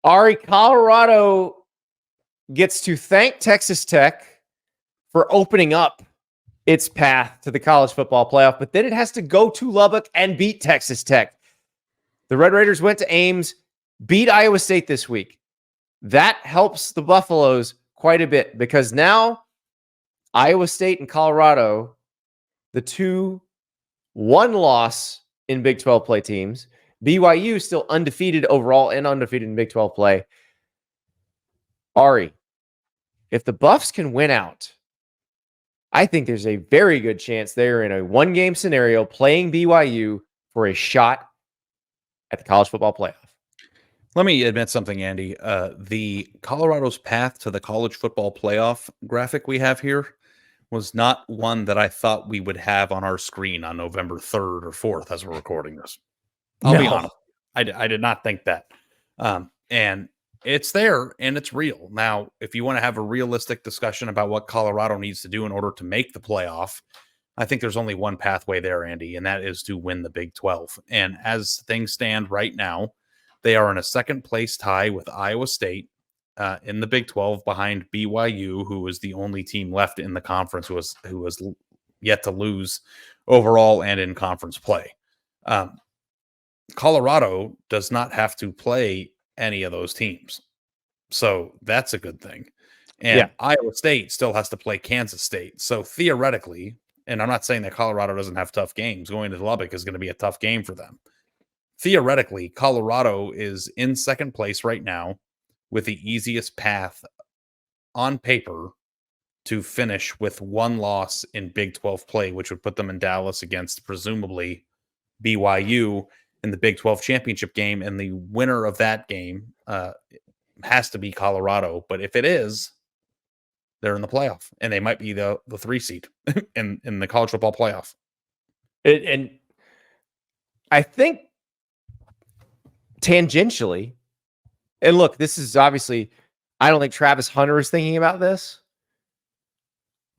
Ari, Colorado gets to thank Texas Tech for opening up its path to the college football playoff, but then it has to go to Lubbock and beat Texas Tech. The Red Raiders went to Ames, beat Iowa State this week. That helps the Buffaloes quite a bit because now Iowa State and Colorado, the two one-loss in Big 12 play teams, BYU still undefeated overall and undefeated in Big 12 play. Ari, if the Buffs can win out, I think there's a very good chance they're in a one-game scenario playing BYU for a shot at the college football playoff. Let me admit something, Andy. The Colorado's path to the college football playoff graphic we have here was not one that I thought we would have on our screen on November 3rd or 4th as we're recording this. I'll be honest. I did not think that. And it's there and it's real. Now, if you want to have a realistic discussion about what Colorado needs to do in order to make the playoff, I think there's only one pathway there, Andy, and that is to win the Big 12. And as things stand right now, they are in a second place tie with Iowa State in the Big 12 behind BYU, who is the only team left in the conference who has yet to lose overall and in conference play. Colorado does not have to play any of those teams. So that's a good thing. And Iowa State still has to play Kansas State. So theoretically, and I'm not saying that Colorado doesn't have tough games, going to Lubbock is going to be a tough game for them. Theoretically, Colorado is in second place right now with the easiest path on paper to finish with one loss in Big 12 play, which would put them in Dallas against presumably BYU in the Big 12 championship game. And the winner of that game has to be Colorado. But if it is, they're in the playoff and they might be the 3 seed in the college football playoff. And I think tangentially, and look, this is obviously, I don't think Travis Hunter is thinking about this,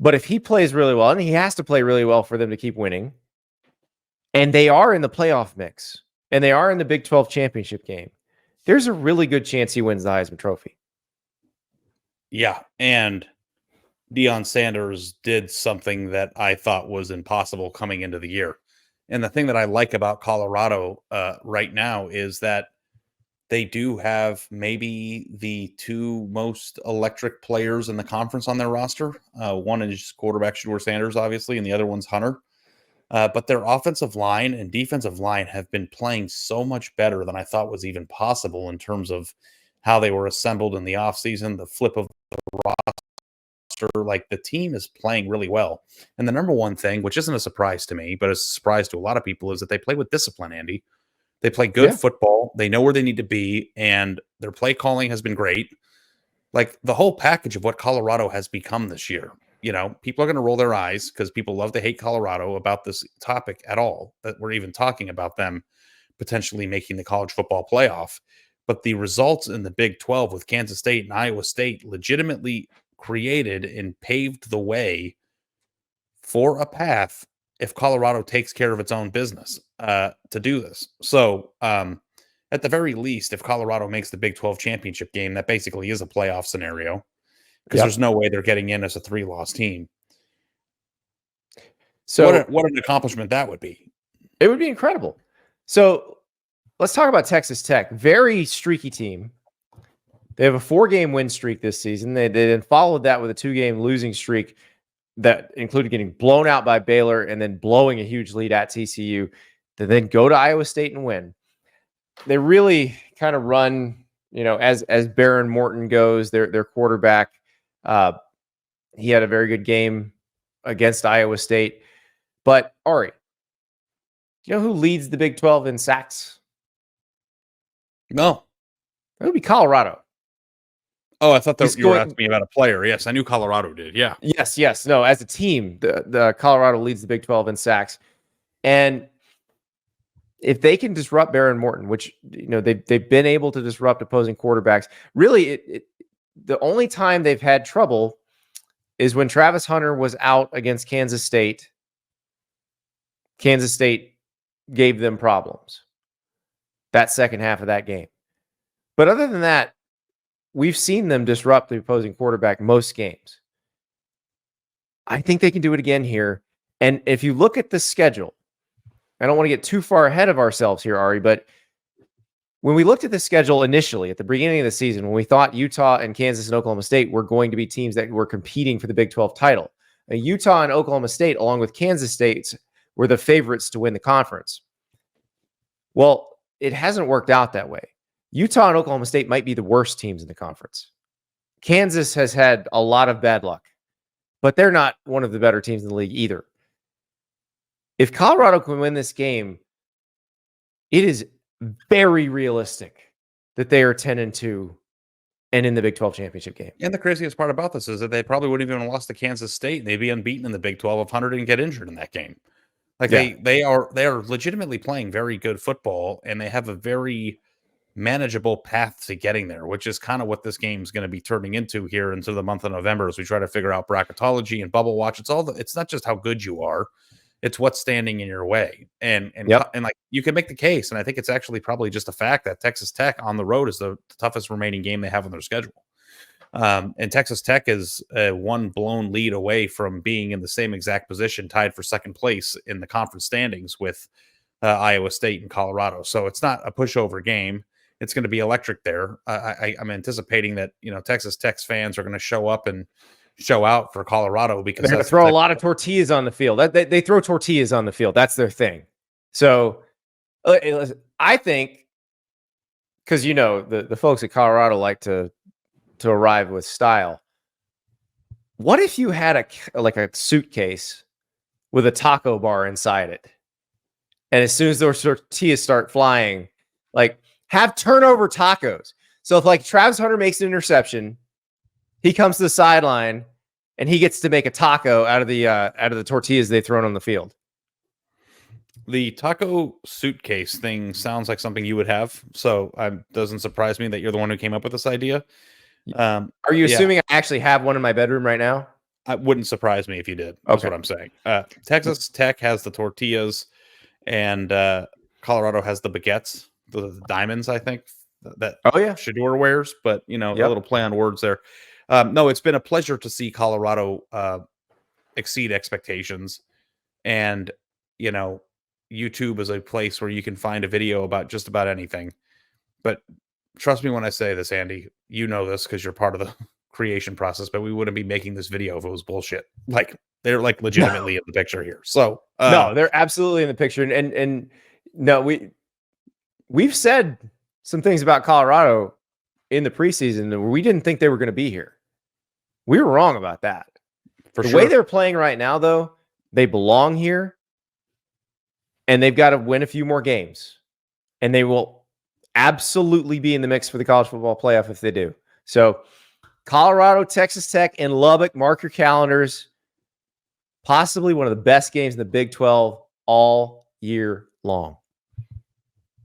but if he plays really well, and he has to play really well for them to keep winning, and they are in the playoff mix, and they are in the Big 12 championship game, there's a really good chance he wins the Heisman Trophy. Yeah, and Deion Sanders did something that I thought was impossible coming into the year. And the thing that I like about Colorado right now is that they do have maybe the two most electric players in the conference on their roster. One is quarterback Shedeur Sanders, obviously, and the other one's Hunter. But their offensive line and defensive line have been playing so much better than I thought was even possible in terms of how they were assembled in the offseason, the flip of the roster. Like, the team is playing really well. And the number one thing, which isn't a surprise to me, but it's a surprise to a lot of people, is that they play with discipline, Andy. They play good football. They know where they need to be, and their play calling has been great. Like, the whole package of what Colorado has become this year. You know, people are going to roll their eyes because people love to hate Colorado about this topic at all, that we're even talking about them potentially making the college football playoff. But the results in the Big 12 with Kansas State and Iowa State legitimately created and paved the way for a path if Colorado takes care of its own business to do this. So at the very least, if Colorado makes the Big 12 championship game, that basically is a playoff scenario because there's no way they're getting in as a 3-loss team. So what an accomplishment that would be. It would be incredible. So let's talk about Texas Tech. Very streaky team. They have a 4-game win streak this season. They then followed that with a 2-game losing streak that included getting blown out by Baylor and then blowing a huge lead at TCU to then go to Iowa State and win. They really kind of run, you know, as Baron Morton goes, their quarterback. He had a very good game against Iowa State. But Ari, do you know who leads the Big 12 in sacks? No. It would be Colorado. Oh, I thought you were asking me about a player. Yes, I knew Colorado did. Yeah. Yes. No, as a team, the Colorado leads the Big 12 in sacks. And if they can disrupt Baron Morton, which, you know, they've been able to disrupt opposing quarterbacks, really the only time they've had trouble is when Travis Hunter was out against Kansas State. Kansas State gave them problems that second half of that game. But other than that, we've seen them disrupt the opposing quarterback most games. I think they can do it again here. And if you look at the schedule, I don't want to get too far ahead of ourselves here, Ari, but when we looked at the schedule initially at the beginning of the season, when we thought Utah and Kansas and Oklahoma State were going to be teams that were competing for the Big 12 title, Utah and Oklahoma State, along with Kansas State, were the favorites to win the conference. Well, it hasn't worked out that way. Utah and Oklahoma State might be the worst teams in the conference. Kansas has had a lot of bad luck, but they're not one of the better teams in the league either. If Colorado can win this game, it is very realistic that they are 10-2 and in the Big 12 championship game. And the craziest part about this is that they probably wouldn't even have lost to Kansas State. They'd be unbeaten in the Big 12 if Hunter didn't get injured in that game. Like they are legitimately playing very good football, and they have a very manageable path to getting there, which is kind of what this game is going to be turning into here into the month of November as we try to figure out bracketology and bubble watch. It's not just how good you are, it's what's standing in your way. And like you can make the case, and I think it's actually probably just a fact that Texas Tech on the road is the toughest remaining game they have on their schedule. And Texas Tech is one blown lead away from being in the same exact position, tied for second place in the conference standings with Iowa State and Colorado. So it's not a pushover game. It's going to be electric there. I'm anticipating that, Texas Tech's fans are going to show up and show out for Colorado because they're going to throw a lot of tortillas on the field. They throw tortillas on the field. That's their thing. So I think, because, the folks at Colorado like to arrive with style. What if you had a suitcase with a taco bar inside it? And as soon as those tortillas start flying, have turnover tacos. So if Travis Hunter makes an interception, he comes to the sideline and he gets to make a taco out of the tortillas they've thrown on the field. The taco suitcase thing sounds like something you would have. So it doesn't surprise me that you're the one who came up with this idea. Are you assuming I actually have one in my bedroom right now? It wouldn't surprise me if you did. That's what I'm saying. Texas Tech has the tortillas, and Colorado has the baguettes, the diamonds, I think, that Shedeur wears, but, a little play on words there. No, it's been a pleasure to see Colorado exceed expectations. And, YouTube is a place where you can find a video about just about anything. But trust me when I say this, Andy, you know this because you're part of the creation process, but we wouldn't be making this video if it was bullshit. They're legitimately in the picture here. So no, they're absolutely in the picture. And no, we've said some things about Colorado in the preseason that we didn't think they were going to be here. We were wrong about that. The way they're playing right now, though, they belong here, and they've got to win a few more games, and they will absolutely be in the mix for the college football playoff if they do. So Colorado, Texas Tech, and Lubbock, mark your calendars. Possibly one of the best games in the Big 12 all year long.